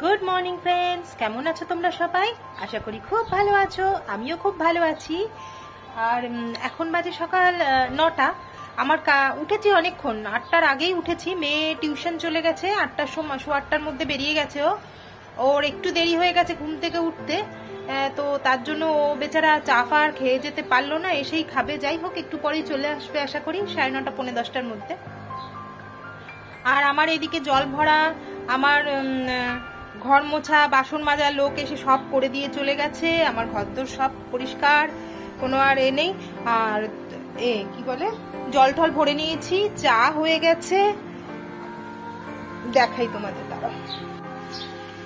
Good morning friends, কেমন আছো তোমরা সবাই? আশা করি খুব ভালো আছো, আমিও খুব ভালো আছি। আর এখন বাজে সকাল 9টা। আমার উঠেছি অনেকক্ষণ, 8টার আগেই উঠেছি। মেয়ে টিউশন চলে গেছে 8টার সময়, 8:15-র মধ্যে বেরিয়ে গেছে। ওর একটু দেরি হয়ে গেছে ঘুম থেকে উঠতে, তো তার জন্য ও বেচারা চা ফা খেয়ে যেতে পারলো না, এসেই খাবে। যাই হোক, একটু পরেই চলে আসবে আশা করি, 9:30 পৌনে 10টার মধ্যে। আর আমার এদিকে জল ভরা, আমার ঘর মোছা, বাসন মাজা লোক এসে সব করে দিয়ে চলে গেছে। আমার ঘরদোর সব পরিষ্কার, কোনো আর নেই। আর কি বলে, জল টল ভরে নিয়েছি, চা হয়ে গেছে। দেখাই তোমাদের দ্বারা।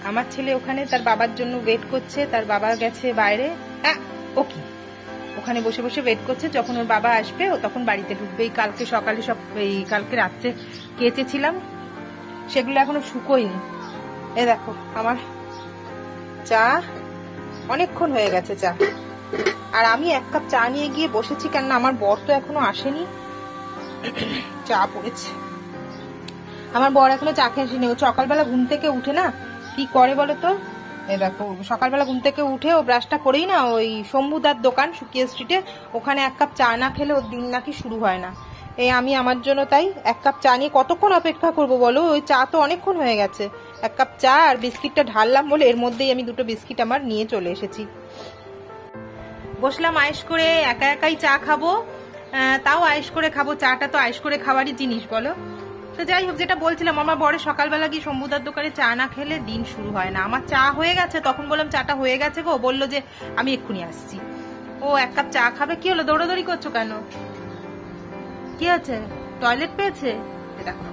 আমার ছেলে ওখানে তার বাবার জন্য ওয়েট করছে, তার বাবা গেছে বাইরে। ওকে, ওখানে বসে বসে ওয়েট করছে, যখন ওর বাবা আসবে ও তখন বাড়িতে ঢুকবে। এই কালকে সকালে সব, এই কালকে রাত্রে কেচেছিলাম, সেগুলো এখনো শুকোয়নি। এ দেখো, আমার চা অনেকক্ষণ হয়ে গেছে চা। আর আমি 1 কাপ চা নিয়ে গিয়ে বসেছি, কেননা আমার বর তো এখনো আসেনি। চা পড়েছে, আমার বর এখনো চা খেয়ে আসেনি। ও সকালবেলা ঘুম থেকে উঠে না কি করে বলো তো, এ দেখো, সকালবেলা ঘুম থেকে উঠে ও ব্রাশটা করেই না ওই শম্ভুদার দোকান সুকিয়া স্ট্রিটে, ওখানে 1 কাপ চা না খেলে ওর দিন নাকি শুরু হয় না। এই আমি আমার জন্য তাই 1 কাপ চা নিয়ে কতক্ষণ অপেক্ষা করব বলো? ওই চা তো অনেকক্ষণ হয়ে গেছে। 1 কাপ চা আর বিস্কিটটা ঢাললাম বলে এর মধ্যেই আমি 2টো বিস্কিট আমার নিয়ে চলে এসেছি। বসলাম আয়েশ করে, একা একাই চা খাবো, তাও আয়েশ করে খাবো। চাটা তো আয়েশ করে খাওয়ারই জিনিস বলো। তো যাই হোক, যেটা বলছিলাম, আমার বরে সকালবেলা গিয়ে শম্ভুদার দোকানে চা না খেলে দিন শুরু হয় না। আমার চা হয়ে গেছে, তখন বললাম চাটা হয়ে গেছে গো, বললো যে আমি এক্ষুনি আসছি। ও 1 কাপ চা খাবে। কি হলো, দৌড়াদৌড়ি করছো কেন? কি আছে, টয়লেট পেয়েছে? দেখো,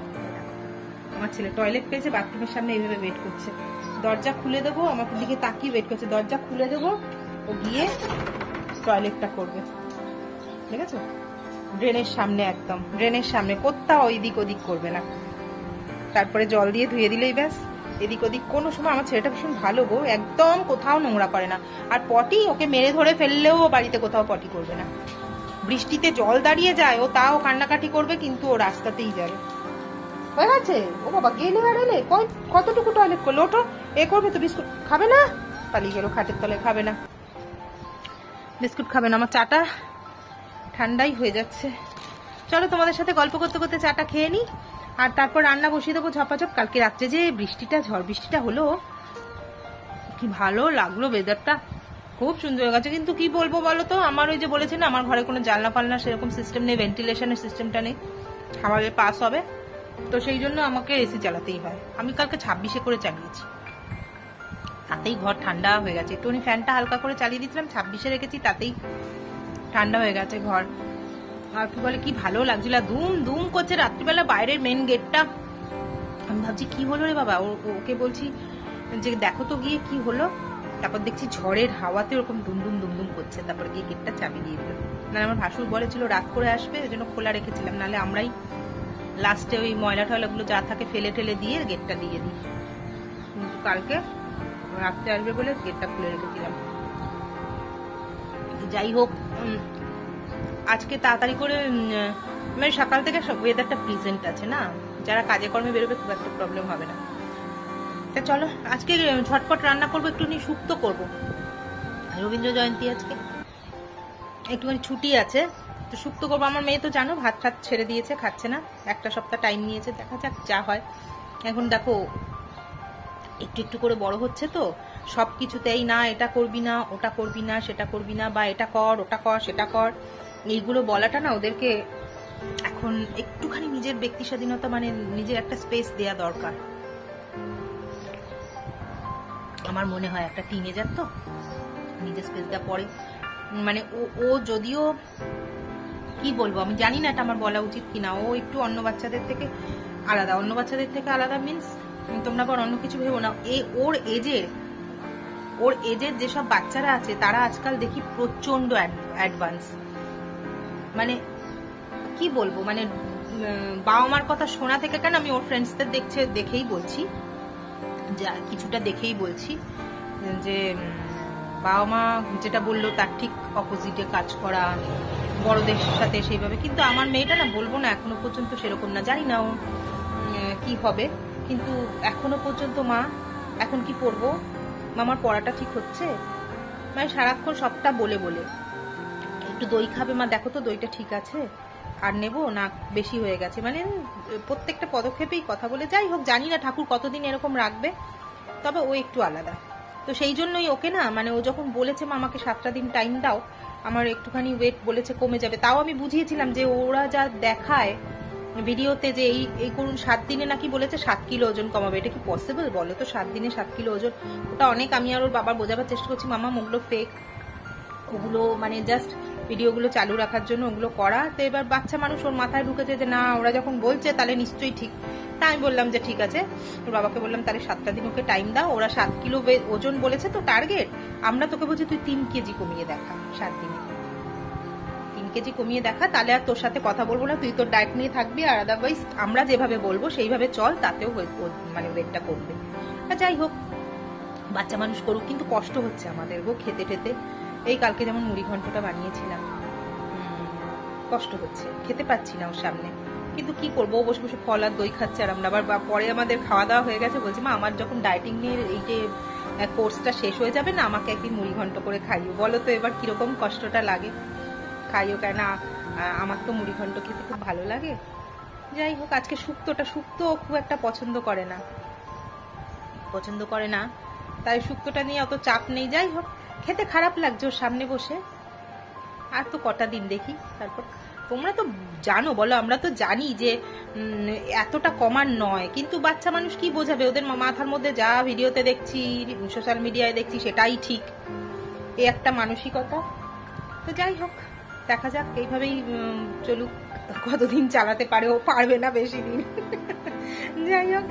আমার ছেলে টয়লেট পেয়েছে, বাথরুমের সামনে এইভাবে ওয়েট করছে। দরজা খুলে দেবো, আমার দিকে তাকিয়ে ওয়েট করছে। দরজা খুলে দেবো, ও গিয়ে টয়লেটটা করবে, ঠিক আছে? ড্রেনের সামনে, একদম ড্রেনের সামনে, কোথাও ওইদিক ওদিক করবে না। তারপরে জল দিয়ে ধুয়ে দিলেই ব্যাস। এদিক ওদিক কোনো সময়, আমার ছেলেটা ভীষণ ভালো গো, একদম কোথাও নোংরা করে না। আর পটি ওকে মেরে ধরে ফেললেও বাড়িতে কোথাও পটি করবে না। বৃষ্টিতে জল দাঁড়িয়ে যায়, ও তাও কান্নাকাটি করবে, কিন্তু ও রাস্তাতেই যাবে। হয়ে গেছে। ও বাবা, গেলে আর এলে কতটুকু টয়লেট করলো? ওটো এ করবে তো, বিস্কুট খাবে না? পালিয়ে গেল খাটের তলায়, খাবে না, বিস্কুট খাবে না। আমার চাটা ঠান্ডাই হয়ে যাচ্ছে। চলো, তোমাদের সাথে গল্প করতে করতে চাটা খেয়ে নি, আর তারপর রান্না বসিয়ে দেবো ঝপাঝপ। কালকে রাত্রে যে ঝড় বৃষ্টিটা হলো, কি ভালো লাগলো, ওয়েদারটা খুব সুন্দর হয়ে গেছে। কিন্তু কি বলবো বলো তো, আমার ওই যে বলেছি না, আমার ঘরে কোনো জানলা ফালনা সেরকম সিস্টেম নেই, ভেন্টিলেশনের সিস্টেমটা নেই, হাওয়ায় পাস হবে, তো সেই জন্য আমাকে এসি চালাতেই হয়। আমি কালকে 26-এ করে চালিয়েছি, তাতেই ঘর ঠান্ডা হয়ে গেছে। একটুখানি ফ্যানটা হালকা করে চালিয়ে দিয়েছিলাম, 26-এ রেখেছি, তাতেই ঠান্ডা হয়ে গেছে ঘর। আর কি বলে, কি ভালো লাগছিল, দুম দুম করছে রাত্রিবেলা বাইরের মেন গেটটা। আমি ভাবছি কি হলো রে বাবা, ওকে বলছি যে দেখো তো গিয়ে কি হলো। তারপর দেখছি ঝড়ের হাওয়াতে ওরকম দুমদুম দুমদুম করছে। তারপর গিয়ে গেটটা চাবি দিয়ে দিল। নাহলে আমার ভাসুর বলেছিল রাত করে আসবে, ওই জন্য খোলা রেখেছিলাম, নাহলে আমরাই লাস্টে ওই ময়লা টয়লাগুলো যা থাকে ফেলে ঠেলে দিয়ে গেটটা দিয়ে দিই। কিন্তু কালকে রাত্রে আসবে বলে গেটটা খুলে রেখেছিলাম। যাই হোক, আজকে তাড়াতাড়ি করে, মানে সকাল থেকে ওয়েদারটা প্লিজেন্ট আছে না, যারা কাজে কর্মে বেরোবে খুব একটা প্রবলেম হবে না। তা চলো, আজকে ঝটপট রান্না করবো, একটুখানি শুক্তো করবো। রবীন্দ্র জয়ন্তী আজকে, একটুখানি ছুটি আছে, তো শুক্তো করবো। আমার মেয়ে তো জানো ভাত টাত ছেড়ে দিয়েছে, খাচ্ছে না, 1 সপ্তাহ টাইম নিয়েছে, দেখা যাক যা হয়। এখন দেখো একটু একটু করে বড় হচ্ছে, তো সব কিছুতেই না এটা করবি না, ওটা করবি না, সেটা করবি না, বা এটা কর, ওটা কর, সেটা কর, এইগুলো বলাটা না ওদেরকে এখন একটুখানি নিজের ব্যক্তি স্বাধীনতা, মানে নিজের একটা স্পেস দেয়া দরকার। আমার মনে হয় একটা টিনেজার তো নিজের স্পেস দেওয়া পরে, মানে ও যদিও কি বলবো আমি জানি না এটা আমার বলা উচিত কিনা, ও একটু অন্য বাচ্চাদের থেকে আলাদা। অন্য বাচ্চাদের থেকে আলাদা মিন্স, তোমরা আবার অন্য কিছু ভেবো না। ওর এজের যেসব বাচ্চারা আছে তারা আজকাল দেখি প্রচন্ড অ্যাডভান্স। মানে কি বলবো, মানে বাবা মার কথা শোনা থেকে, কেন আমি ওর ফ্রেন্ডসদের দেখেই বলছি, কিছুটা দেখেই বলছি যে বাবা মা যেটা বললো তার ঠিক অপোজিটে কাজ করা, বড়দের সাথে সেইভাবে। কিন্তু আমার মেয়েটা না, বলবো না এখনো পর্যন্ত সেরকম না, জানি না ও কি হবে, কিন্তু এখনো পর্যন্ত মা এখন কি পরবো, মামার পড়াটা ঠিক হচ্ছে, মানে সারাক্ষণ সবটা বলে বলে। একটু দই খাবে মা, দেখো তো দইটা ঠিক আছে, আর নেবো না বেশি হয়ে গেছে, মানে প্রত্যেকটা পদক্ষেপেই কথা বলে। যাই হোক, জানি না ঠাকুর কতদিন এরকম রাখবে, তবে ও একটু আলাদা। তো সেই জন্যই ওকে না, মানে ও যখন বলেছে মা আমাকে 7টা দিন টাইম দাও, আমার একটুখানি ওয়েট বলেছে কমে যাবে, তাও আমি বুঝিয়েছিলাম যে ওরা যা দেখায় ভিডিওতে যে এই করুন 7 দিনে নাকি বলেছে 7 কিলো ওজন কমাবে। এটা কি পসিবল বলো তো? 7 দিনে 7 কিলো ওজন, ওটা অনেক। আমি আর ওর বাবা বোঝাবার চেষ্টা করছি মামা ওগুলো ফেক, ওগুলো মানে জাস্ট ভিডিওগুলো চালু রাখার জন্য ওগুলো করা। তো এবার বাচ্চা মানুষ, ওর মাথায় ঢুকেছে যে না ওরা যখন বলছে তাহলে নিশ্চয়ই ঠিক। তা আমি বললাম যে ঠিক আছে, ওর বাবাকে বললাম তাহলে 7টা দিন ওকে টাইম দাও, ওরা 7 কিলো ওজন বলেছে তো টার্গেট, আমরা তোকে বলছি তুই 3 কেজি কমিয়ে দেখা 7 দিনে, 3 কেজি কমিয়ে দেখা, তাহলে আর তোর সাথে কথা বলবো না, তুই তোর ডায়েট নিয়ে থাকবি, আর আদারওয়াইজ আমরা যেভাবে বলবো সেইভাবে চল, তাতেও মানে ওয়েটটা করবে। যাই হোক, বাচ্চা মানুষ করুক, কিন্তু কষ্ট হচ্ছে আমাদের গো খেতে টেতে। এই কালকে যেমন মুড়ি ঘন্টটা বানিয়েছিলাম, কষ্ট হচ্ছে, খেতে পাচ্ছি না ওর সামনে, কিন্তু কি করবো, বসে বসে ফল আর দই খাচ্ছে, আর আমরা আবার পরে আমাদের খাওয়া দাওয়া হয়ে গেছে, বলছি মা আমার যখন ডায়েটিং নিয়ে এই যে কোর্সটা শেষ হয়ে যাবে না, আমাকে একদিন মুড়ি ঘন্ট করে খাইও, বলো তো এবার কিরকম কষ্টটা লাগে, খাইও কেন, আমার তো মুড়ি ঘন্ট খেতে খুব ভালো লাগে। যাই হোক, আজকে শুক্তো খুব একটা পছন্দ করে না, তাই শুক্তোটা নিয়ে অত চাপ নেই। যাই হোক, খেতে খারাপ লাগছে ওর সামনে বসে, আর তো কটা দিন দেখি তারপর। তোমরা তো জানো, বলো, আমরা তো জানি যে এতটা কমার নয়, কিন্তু বাচ্চা মানুষ কি বোঝাবে, ওদের মাথার মধ্যে যা ভিডিওতে দেখছি, সোশ্যাল মিডিয়ায় দেখছি সেটাই ঠিক, এই একটা মানসিকতা। তো যাই হোক, দেখা যাক, এইভাবেই চলুক, কতদিন চালাতে পারে, ও পারবে না বেশি দিন। যাই হোক,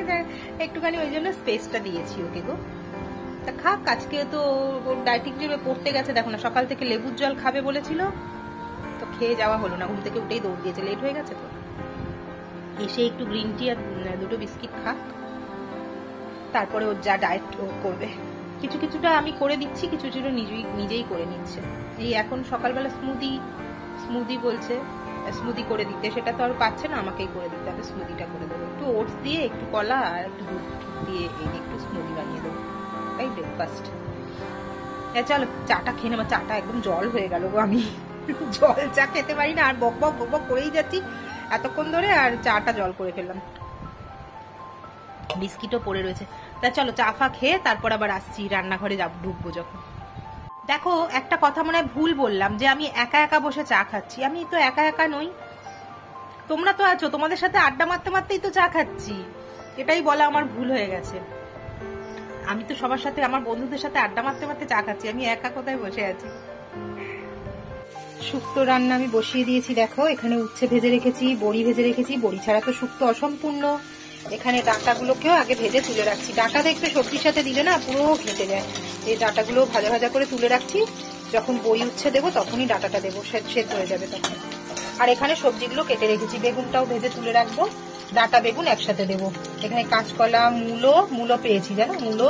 একটুখানি ওই জন্য স্পেসটা দিয়েছি ওকে গো। তা খাক, আজকে তো ডায়েটিং টিমে পড়তে গেছে, দেখো না, সকাল থেকে লেবুর জল খাবে বলেছিল, তো খেয়ে যাওয়া হলো না, ঘুম থেকে উঠেই দৌড় দিয়েছে, লেট হয়ে গেছে তো। এসে একটু গ্রিন টি আর 2টো বিস্কিট খাক, তারপরে ওর যা ডায়েট ও করবে। কিছুটা আমি করে দিচ্ছি, কিছু নিজেই করে নিচ্ছে। এই এখন সকালবেলা স্মুদি বলছে, স্মুদি করে দিতে, সেটা তো আর পাচ্ছে না, আমাকেই করে দিতে হবে, স্মুদিটা করে দেবো, একটু ওটস দিয়ে, একটু কলা আর একটু দুধ দিয়ে একটু স্মুদি বানিয়ে দেবো, তাই ব্রেকফাস্ট। চলো চাটা খেয়ে নেবো, চাটা একদম জল হয়ে গেল গো, আমি জল চা খেতে পারি না, আর বক বক করেই যাচ্ছি এতক্ষণ ধরে, আর চাটা জল করে ফেললাম, বিস্কিটও পড়ে রয়েছে। তা চলো চা ফা খেয়ে তারপর আবার আসছি, রান্নাঘরে ঢুকবো যখন। দেখো, একটা কথা মনে হয় ভুল বললাম, যে আমি একা একা বসে চা খাচ্ছি, আমি তো একা নই, তোমরা তো আছো, তোমাদের সাথে আড্ডা মারতে মারতেই তো চা খাচ্ছি, এটাই বলা আমার ভুল হয়ে গেছে। আমি তো সবার সাথে, আমার বন্ধুদের সাথে আড্ডা মারতে মারতে চা খাচ্ছি, আমি একা কোথায় বসে আছি। শুক্তো রান্না আমি বসিয়ে দিয়েছি, দেখো এখানে উচ্ছে ভেজে রেখেছি, বড়ি ভেজে রেখেছি, বড়ি ছাড়া তো শুক্তো অসম্পূর্ণ। এখানে ডাঁটাগুলোকেও আগে ভেজে তুলে রাখছি, ডাঁটা দেখবে সবজির সাথে দিলে না পুরো ঘেটে যায়, এই ডাঁটাগুলো ভাজা করে তুলে রাখছি, যখন বড়ি উচ্ছে দেবো তখনই ডাঁটাটা দেবো, সেদ্ধ হয়ে যাবে তখন। আর এখানে সবজিগুলো কেটে রেখেছি, বেগুনটাও ভেজে তুলে রাখবো, ডাঁটা বেগুন একসাথে দেবো। এখানে কাঁচকলা, মূলো পেয়েছি, জানো, মূলো,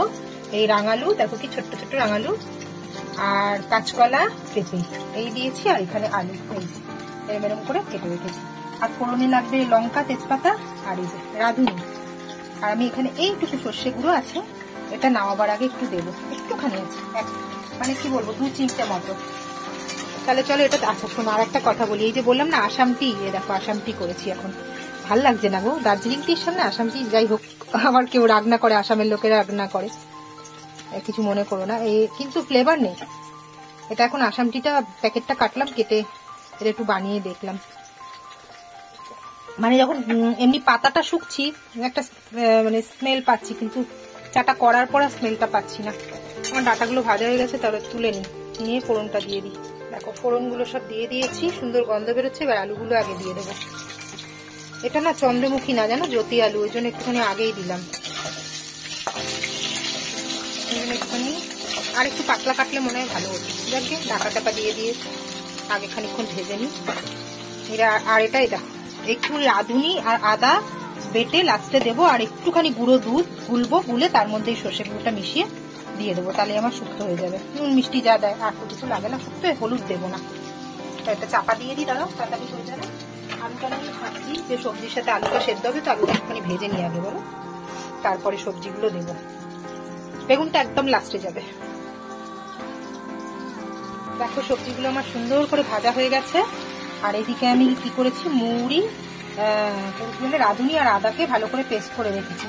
এই রাঙালু, দেখো কি ছোট্ট ছোট্ট রাঙালু, আর কাঁচকলা, পেঁপে এই দিয়েছি, আর এখানে আলু এরকম করে কেটে রেখেছি। আর ফোড়নে লাগবে লঙ্কা, তেজপাতা, আর এই যে রাঁধুনি, আর আমি এখানে এইটুকু সর্ষে গুঁড়ো আছে, এটা নামাবার আগে একটু দেবো, একটুখানি আছে, মানে কি বলবো, 2 চিমটে মতো। তাহলে চলো এটা। আচ্ছা শোনো, আর একটা কথা বলি, এই যে বললাম না আসাম টি, দেখো আসাম টি করেছি, এখন ভাল লাগছে না গো, দার্জিলিং টির সামনে আসাম টি। যাই হোক, আবার কেউ রান্না করে, আসামের লোকেরা রান্না করে, কিছু মনে করো না, কিন্তু ফ্লেভার নেই। এটা এখন আসাম টিটা প্যাকেটটা কাটলাম, কেটে এটা একটু বানিয়ে দেখলাম, মানে যখন এমনি পাতাটা শুকছি একটা মানে স্মেল পাচ্ছি, কিন্তু চাটা করার পর স্মেলটা পাচ্ছি না। আমার ডাটাগুলো ভাজা হয়ে গেছে, তাহলে তুলে নিয়ে ফোড়নটা দিয়ে দিই। দেখো ফোড়নগুলো সব দিয়ে দিয়েছি, সুন্দর গন্ধ বেরোচ্ছে, এবার আলুগুলো আগে দিয়ে দেবো। এটা না চন্দ্রমুখী না, জানো, জ্যোতি আলু, ওই জন্য একটুখানি আগেই দিলাম, একটুখানি আর একটু পাতলা কাটলে মনে হয় ভালো হতো। দেখবে ডাটা দিয়ে আগে খানিকক্ষণ ভেজে নিই। আর এটা একটু রাঁধুনি আর আদা বেটে লাস্টে দেবো, আর একটুখানি গুঁড়ো দুধ গুলে তার মধ্যে এই সর্ষে গুঁড়োটা মিশিয়ে দিয়ে দেবো, তাহলে আমার শুক্তো হয়ে যাবে। নুন মিষ্টি যা দেয়, আর তো কিছু লাগে না, শুক্তো হলুদ দেবো না। একটা চাপা দিয়ে দিই, দাঁড়াও, তাড়াতাড়ি হয়ে যাবে। আলুটা আমি ভাবছি যে সবজির সাথে আলুটা সেদ্ধ হবে, তো আলুটা একটুখানি ভেজে নিয়ে আগে বলো, তারপরে সবজিগুলো দেবো। বেগুনটা একদম লাস্টে যাবে। দেখো সবজিগুলো আমার সুন্দর করে ভাজা হয়ে গেছে। আর এদিকে আমি কি করেছি, মৌরি, রাঁধুনি আর আদাকে ভালো করে পেস্ট করে রেখেছি।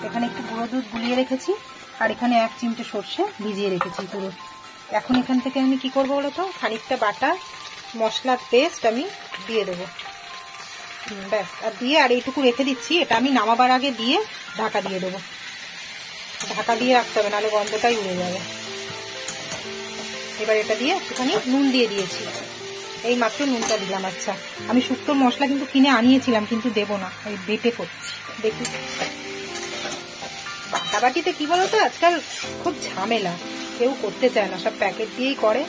এখানে একটু গুঁড়ো দুধ গুলিয়ে রেখেছি, আর এখানে 1 চিমটে সর্ষে ভিজিয়ে রেখেছি পুরো। এখন এখান থেকে আমি কি করবো বলতো, খানিকটা বাটা মশলার পেস্ট আমি দিয়ে দেবো, ব্যাস। আর দিয়ে আর এইটুকু রেখে দিচ্ছি, এটা আমি নামাবার আগে দিয়ে ঢাকা দিয়ে দেবো। ঢাকা দিয়ে রাখতে হবে, নাহলে গন্ধটাই উড়ে যাবে। এবার এটা দিয়ে একটুখানি নুন দিয়ে দিয়েছি, এই মাত্র নুনটা দিলাম। আচ্ছা, আমি শুক্তোর মশলা কিন্তু কিনে আনিয়েছিলাম, কিন্তু দেবো না, এই বেটে করছি। দেখি বাটাবাটিতে কি বলতো, আজকাল খুব ঝামেলা, কেউ করতে চায় না, সব প্যাকেট দিয়েই করে।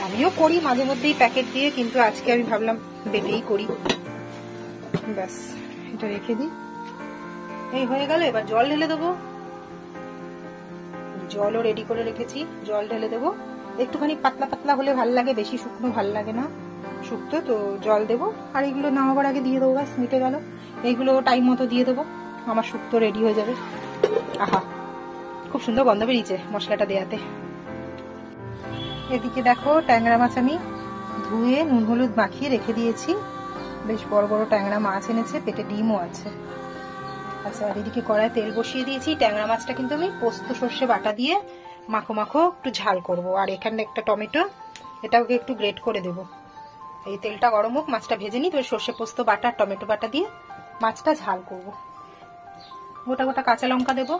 আমিও করি মাঝে মধ্যেই প্যাকেট দিয়ে, কিন্তু আজকে আমি ভাবলাম বেটেই করি। ব্যাস, এটা রেখে দিই। এই হয়ে গেল। এবার জল ঢেলে দেবো, জলও রেডি করে রেখেছি, জল ঢেলে দেবো। একটুখানি পাতলা পাতলা হলে ভাল লাগে, বেশি শুকনো ভাল লাগে না শুক্তো, তো জল দেবো। আর এগুলো নামাবার আগে দিয়ে দেবো, ব্যাস মিটে গেল। এইগুলো টাইম মতো দিয়ে দেবো, আমার শুক্তো রেডি হয়ে যাবে। আহা, খুব সুন্দর গন্ধ বেরিয়েছে মশলাটা দেয়াতে। এদিকে দেখো ট্যাংরা মাছ আমি ধুয়ে নুন হলুদ মাখিয়ে রেখে দিয়েছি। বেশ বড় বড় ট্যাংরা মাছ এনেছে, পেটে ডিমও আছে। আচ্ছা, আর এদিকে কড়ায় তেল বসিয়ে দিয়েছি। ট্যাংরা মাছটা কিন্তু আমি পোস্ত সর্ষে বাটা দিয়ে মাখো মাখো একটু ঝাল করব। আর এখানে একটা টমেটো, এটাকে একটু গ্রেট করে দেবো। এই তেলটা গরম হোক, মাছটা ভেজে নিই, তবে সর্ষে পোস্ত বাটা টমেটো বাটা দিয়ে মাছটা ঝাল করব। গোটা গোটা কাঁচা লঙ্কা দেবো,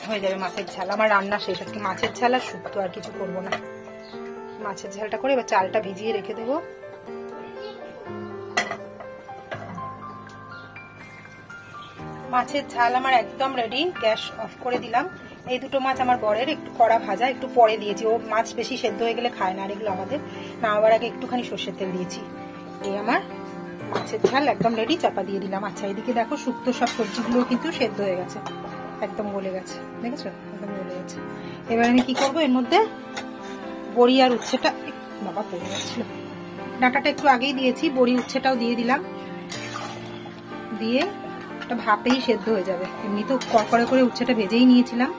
হয়ে যাবে মাছের ঝাল। আমার রান্না শেষ, আজকে মাছের ঝাল আর শুক্তো, আর কিছু করবো না। মাছের ঝালটা করে এবার চালটা ভিজিয়ে রেখে দেবো। মাছের ঝাল আমার একদম রেডি, গ্যাস অফ করে দিলাম। এই দুটো মাছ আমার বরের, একটু কড়া ভাজা, একটু পরে দিয়েছি। ও মাছ বেশি সেদ্ধ হয়ে গেলে খায় না, আর এগুলো আমাদের নামাবার আগে একটুখানি সর্ষের তেল দিয়েছি। এই আমার মাছের ঝাল একদম রেডি, চাপা দিয়ে দিলাম। আচ্ছা, এদিকে দেখো শুক্তো সব সবজিগুলো কিন্তু সেদ্ধ হয়ে গেছে, একদম গলে গেছে, দেখেছো, একদম গলে গেছে। এবার আমি কি করবো, এর মধ্যে বড়ি আর উচ্ছেটা, বাবা পড়ে যাচ্ছিল, ডাঁটাটা একটু আগেই দিয়েছি, বড়ি উচ্ছেটাও দিয়ে দিলাম। দিয়ে ভাপেই সেদ্ধ হয়ে যাবে, এমনি তো কড়কড়ে করে উচ্ছেটা ভেজেই নিয়েছিলাম,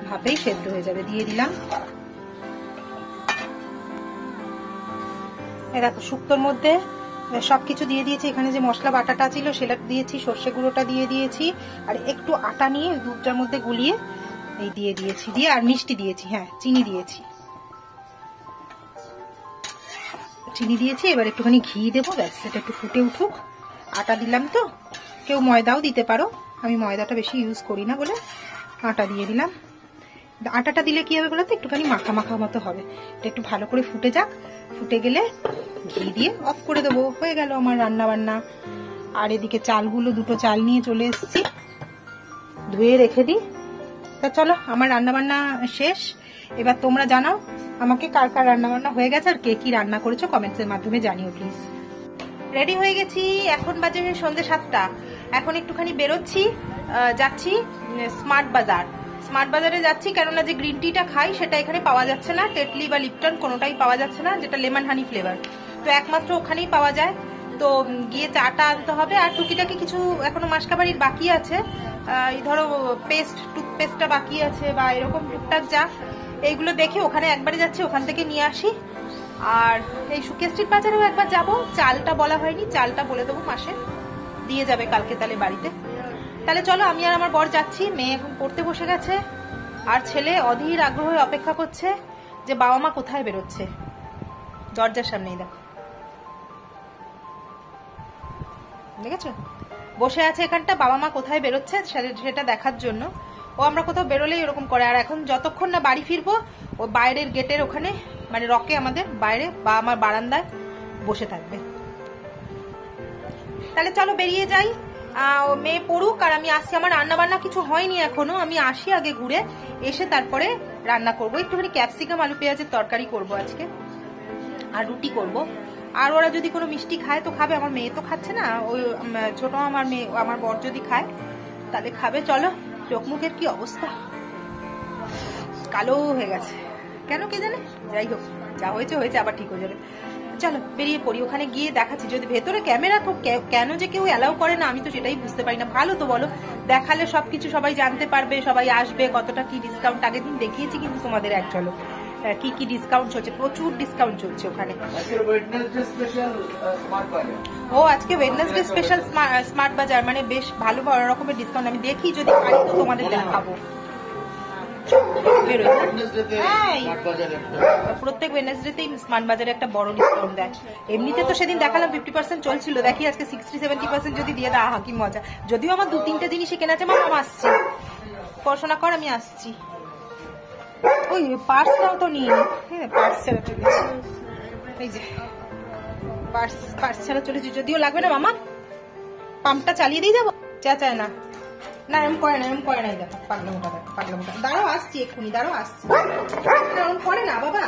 ভাপেই সেদ্ধ হয়ে যাবে। দিয়ে দিলাম। এই দেখো শুক্তোর মধ্যে সবকিছু দিয়ে দিয়েছি। এখানে যে মশলা বাটাটা ছিল সেটা দিয়েছি, সর্ষে গুঁড়োটা দিয়ে দিয়েছি, আর একটু আটা নিয়ে দুধটার মধ্যে গুলিয়ে এই দিয়ে দিয়েছি, দিয়ে আর মিষ্টি দিয়েছি, হ্যাঁ চিনি দিয়েছি, চিনি দিয়েছি। এবার একটুখানি ঘি দেবো, ব্যাস এটা একটু ফুটে উঠুক। আটা দিলাম তো, কেউ ময়দাও দিতে পারো, আমি ময়দাটা বেশি ইউজ করি না বলে আটা দিয়ে দিলাম। আটাটা দিলে কি হবে বলতো, একটুখানি মাখা মাখা মতো হবে। এটা একটু ভালো করে ফুটে যাক, ফুটে গেলে ঘি দিয়ে অফ করে দেবো, হয়ে গেল আমার রান্না বান্না। আর এদিকে চালগুলো, দুটো চাল নিয়ে চলে এসেছি, ধুয়ে রেখে দিই। তা চলো, আমার রান্না বান্না শেষ। এবার তোমরা জানাও আমাকে কার কার রান্না বান্না হয়ে গেছে, আর কে কি রান্না করেছো কমেন্টসের মাধ্যমে জানিও প্লিজ। রেডি হয়ে গেছি, এখন বাজে সন্ধ্যে 7টা। এখন একটুখানি বেরোচ্ছি, যাচ্ছি স্মার্ট বাজার। স্মার্ট বাজারে যাচ্ছি কেননা যে গ্রিন টিটা খাই সেটা এখানে পাওয়া যাচ্ছে না, টেটলি বা লিপটন কোনোটাই পাওয়া যাচ্ছে না, যেটা লেমন হানি ফ্লেভার, তো একমাত্র ওখানেই পাওয়া যায়। তো গিয়ে চাটা আনতে হবে। আর টুকিটাকি কিছু এখনো মাসকাবাড়ির বাকি আছে, এই ধরো পেস্ট, টুথপেস্টটা বাকি আছে, বা এরকম টুকটাক যা, এইগুলো দেখে ওখানে একবারে যাচ্ছি, ওখান থেকে নিয়ে আসি। আর এই সুকে স্ট্রিট বাজারেও একবার যাব, চালটা বলা হয়নি, চালটা বলে দেবো, মাসে দিয়ে যাবে কালকে তাহলে বাড়িতে। তাহলে চলো, আমি আর আমার বর যাচ্ছি। মেয়ে এখন পড়তে বসে গেছে, আর ছেলে অধীর আগ্রহে অপেক্ষা করছে যে বাবা মা কোথায় বেরোচ্ছে। দরজার সামনেই দেখো, দেখেছো বসে আছে এখানটা, বাবা মা কোথায় বেরোচ্ছে সেটা দেখার জন্য। ও আমরা কোথাও বেরোলেই এরকম করে। আর এখন যতক্ষণ না বাড়ি ফিরবো, ও বাইরের গেটের ওখানে, মানে রকে আমাদের বাইরে বা আমার বারান্দায় বসে থাকবে। তাহলে চলো বেরিয়ে যাই, মেয়ে পড়ুক, আর আমি আসছি। আমার রান্না বান্না কিছু হয়নি এখনো, আমি আসি আগে ঘুরে এসে তারপরে রান্না করবো। একটুখানি ক্যাপসিকাম আলু পেঁয়াজের তরকারি করব আজকে, আর রুটি করব। আর ওরা যদি কোনো মিষ্টি খায় তো খাবে, আমার মেয়ে তো খাচ্ছে না, ওই ছোট আমার মেয়ে, আমার বর যদি খায় তাহলে খাবে। চলো, চোখ মুখের কি অবস্থা, কালো হয়ে গেছে কেন কে জানে, যাই হোক, যা হয়েছে হয়েছে, আবার ঠিক হয়ে যাবে। চলো বেরিয়ে পড়ি, ওখানে গিয়ে দেখাচ্ছি। যদি ভেতরে ক্যামেরা তো কেন যে কেউ অ্যালাউ করে না আমি তো সেটাই বুঝতে পারি না। ভালো তো বলো, দেখালে সবকিছু সবাই জানতে পারবে, সবাই আসবে, কতটা কি ডিসকাউন্ট। আগের দিন দেখিয়েছি কিন্তু তোমাদের এক ঝলক কি কি ডিসকাউন্ট চলছে, প্রচুর ডিসকাউন্ট চলছে ওখানে। ও আজকে ওয়েডনেসডে স্পেশাল স্মার্ট বাজার, মানে বেশ ভালো রকমের ডিসকাউন্ট। আমি দেখি যদি পারি তো তোমাদের দেখাবো। প্রত্যেক ওয়েডনেসডেতেই স্মার্ট বাজারে একটা বড় ডিসকাউন্ট দেয়। এমনিতে তো সেদিন দেখালাম 50% চলছিল, দেখি আজকে 60-70% যদি দিয়ে দেয়, আহা কি মজা। যদিও আমার 2-3টে জিনিসই কেনা আছে। মামা আসছি, পড়াশোনা কর, আমি আসছি। ওই পার্সটাও তো নিয়ে, হ্যাঁ পার্স ছাড়া চলেছি, এই যে পার্স ছাড়া চলেছি। যদিও লাগবে না মামা, পাম্পটা চালিয়ে দিয়ে যাবো। চায় না, না এরকম করে না, এরকম করে নাই। দেখো পাগলা মোটা, পাগলা মোটা। দাঁড়াও আসছি, এক্ষুনি দাঁড়াও আসছি। এরকম করে না বাবা,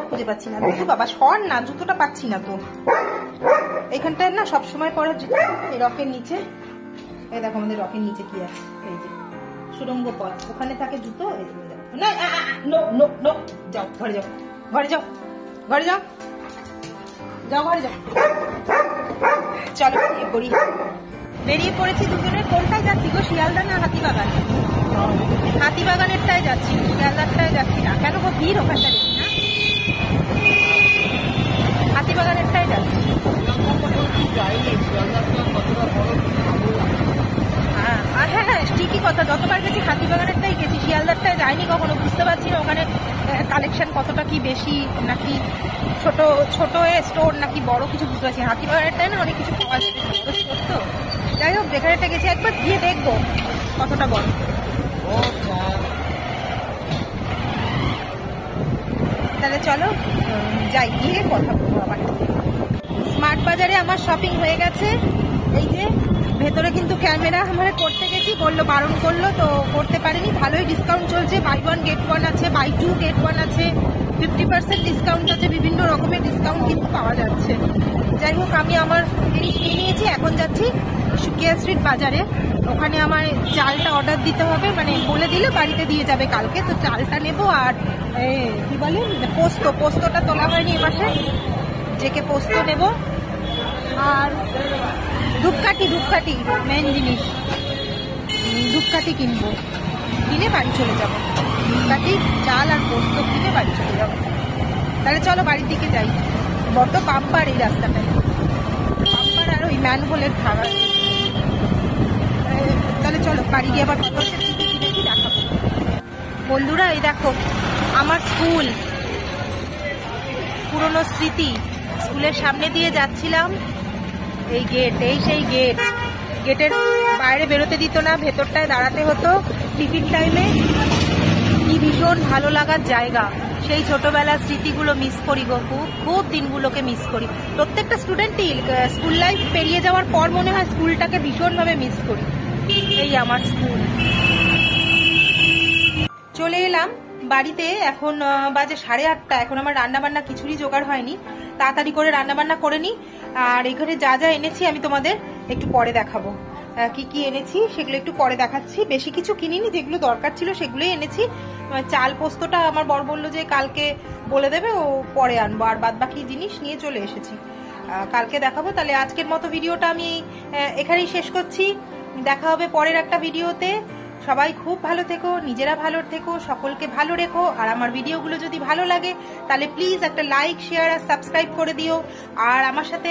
খুঁজে পাচ্ছি না জুতো। বাবা সর না, জুতোটা পাচ্ছি না তো। এখানটায় না সবসময় পরে জুতো, এই রকের নিচে। এই দেখো আমাদের রকের নিচে কি আছে, এই যে সুড়ঙ্গ পথ, ওখানে থাকে জুতো। না যাও ঘরে যাও, ঘরে যাও, ঘরে যাও, যাও ঘরে যাও। চলো বেরিয়ে পড়ি। বেরিয়ে পড়েছি দুজনে। কোনটায় যাচ্ছি গো, শিয়ালদা না হাতিবাগান? হাতিবাগানেরটায় যাচ্ছি, শিয়ালদারটায় যাচ্ছি না। কেন গো ভিড় ওখানটা দেখি না, হাতিবাগানেরটায় যাচ্ছি। হ্যাঁ হ্যাঁ ঠিকই কথা, যতবার গেছি হাতিবাগানেরটাই গেছি, শিয়ালদারটায় যাইনি কখনো। বুঝতে পারছি না ওখানে কালেকশন কতটা কি বেশি, নাকি ছোট ছোট স্টোর নাকি বড় কিছু বুঝতে পারছি। হাতিবাগানেরটায় না অনেক কিছু পাওয়া যায়, বড় স্টোর তো। যাই হোক যেখানেটা গেছি একবার গিয়ে দেখবো কতটা বড়। তাহলে চলো যাই, গিয়ে কথা বলবো আবার। স্মার্ট বাজারে আমার শপিং হয়ে গেছে। এই যে ভেতরে কিন্তু ক্যামেরা আমার করতে গেছি, বললো বারণ করলো তো করতে পারিনি। ভালোই ডিসকাউন্ট চলছে, বাই 1 get 1 আছে, বাই 2 get 1 আছে, 50% ডিসকাউন্ট আছে, বিভিন্ন রকমের ডিসকাউন্ট কিন্তু পাওয়া যাচ্ছে। যাই হোক আমি আমার জিনিস নিয়ে নিয়েছি, এখন যাচ্ছি সুকিয়া স্ট্রিট বাজারে। ওখানে আমার চালটা অর্ডার দিতে হবে, মানে বলে দিলে বাড়িতে দিয়ে যাবে কালকে। তো চালটা নেবো, আর কি বলে পোস্তটা তোলা হয়নি এপাশে, জেকে পোস্ত নেব, আর ধূপকাঠি মেন জিনিস, ধূপকাঠি কিনবো, কিনে বাড়ি চলে যাবো। ধূপকাঠি, চাল আর পোস্ত কিনে বাড়ি চলে যাবো। তাহলে চলো বাড়ির দিকে যাই। বড্ড পাম্পার এই রাস্তাটায়, পাম্পার আর ওই ম্যানহোলের খাবার। তাহলে চলো বাড়ি গিয়ে আবার কথা হচ্ছে, দেখাবো। বন্ধুরা এই দেখো আমার স্কুল, পুরনো স্মৃতি। স্কুলের সামনে দিয়ে যাচ্ছিলাম, এই গেট, এই সেই গেটের বাইরে বেরোতে দিত না, ভেতরটায় দাঁড়াতে হতো টিফিন টাইমে। কি ভীষণ ভালো লাগার জায়গা, সেই ছোটবেলার স্মৃতিগুলো মিস করি গো, খুব দিনগুলোকে মিস করি। প্রত্যেকটা স্টুডেন্টই স্কুল লাইফ পেরিয়ে যাওয়ার পর মনে হয় স্কুলটাকে ভীষণভাবে মিস করি। এই আমার স্কুল। চলে এলাম বাড়িতে, এখন বাজে 8:30। এখন আমার রান্নাবান্না কিছুরই জোগাড় হয়নি, তাড়াতাড়ি করে রান্নাবান্না করে নিই। আর এখানে যা যা এনেছি আমি তোমাদের একটু পরে দেখাবো। কি কি এনেছি সেগুলো একটু পরে দেখাচ্ছি। বেশি কিছু কিনিনি, যেগুলো দরকার ছিল সেগুলোই এনেছি। চাল পোস্তটা আমার বর বললো যে কালকে বলে দেবে, ও পরে আনবো, আর বাদ বাকি জিনিস নিয়ে চলে এসেছি, কালকে দেখাবো। তাহলে আজকের মতো ভিডিওটা আমি এখানেই শেষ করছি। দেখা হবে পরের একটা ভিডিওতে। সবাই খুব ভালো থেকো, নিজেরা ভালো থেকো, সকলকে ভালো রেখো। আর আমার ভিডিওগুলো যদি ভালো লাগে তাহলে প্লিজ একটা লাইক, শেয়ার আর সাবস্ক্রাইব করে দিও। আর আমার সাথে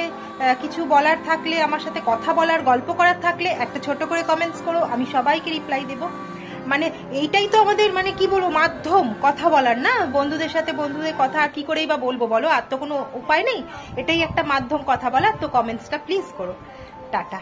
কিছু বলার থাকলে, আমার সাথে কথা বলার, গল্প করার থাকলে একটা ছোট করে কমেন্টস করো, আমি সবাইকে রিপ্লাই দেব। মানে এইটাই তো আমাদের মানে কি বলবো মাধ্যম কথা বলার, না? বন্ধুদের সাথে বন্ধুদের কথা আর কি করেই বা বলবো বলো, আর তো কোনো উপায় নেই। এটাই একটা মাধ্যম কথা বলার। তো কমেন্টসটা প্লিজ করো। টাটা।